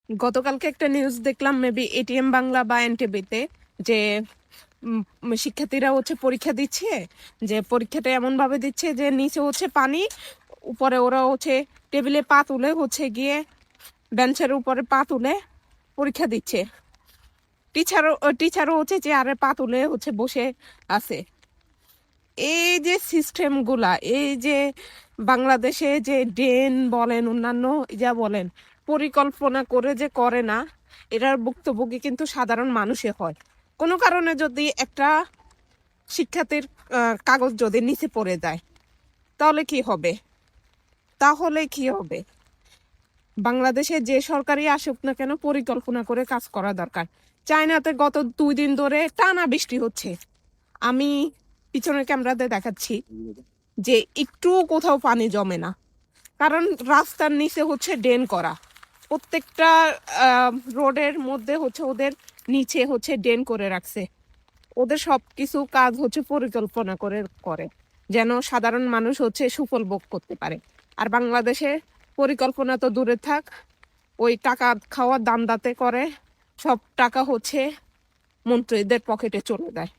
গতকালকে একটা নিউজ দেখলাম, মেবি এটিএম বাংলা বা এনটিভিতে, যে শিক্ষার্থীরা হচ্ছে পরীক্ষা দিচ্ছে, যে পরীক্ষাটা এমন ভাবে দিচ্ছে যে নিচে হচ্ছে পানি, উপরে ওরা হচ্ছে টেবিলে পা তুলে হচ্ছে গিয়ে বেঞ্চের উপরে পা তুলে পরীক্ষা দিচ্ছে। টিচারও হচ্ছে চেয়ারে পা তুলে হচ্ছে বসে আছে। এই যে সিস্টেম গুলা, এই যে বাংলাদেশে যে ডেন বলেন অন্যান্য যা বলেন পরিকল্পনা করে যে করে না, এটার ভুক্তভোগী কিন্তু সাধারণ মানুষে হয়। কোনো কারণে যদি একটা শিক্ষার্থীর কাগজ যদি নিচে পড়ে যায়, তাহলে কি হবে? বাংলাদেশে যে সরকারি আসুক না কেন, পরিকল্পনা করে কাজ করা দরকার। চায়নাতে গত 2 দিন ধরে টানা বৃষ্টি হচ্ছে। আমি পিছনের ক্যামেরাতে দেখাচ্ছি যে একটু কোথাও পানি জমে না, কারণ রাস্তার নিচে হচ্ছে ড্রেন করা। প্রত্যেকটা রোডের মধ্যে হচ্ছে ওদের নিচে হচ্ছে ড্রেন করে রাখছে। ওদের সবকিছু কাজ হচ্ছে পরিকল্পনা করে করে, যেন সাধারণ মানুষ হচ্ছে সুফল ভোগ করতে পারে। আর বাংলাদেশে পরিকল্পনা তো দূরে থাক, ওই টাকা খাওয়ার দান্দাতে করে সব টাকা হচ্ছে মন্ত্রীদের পকেটে চলে যায়।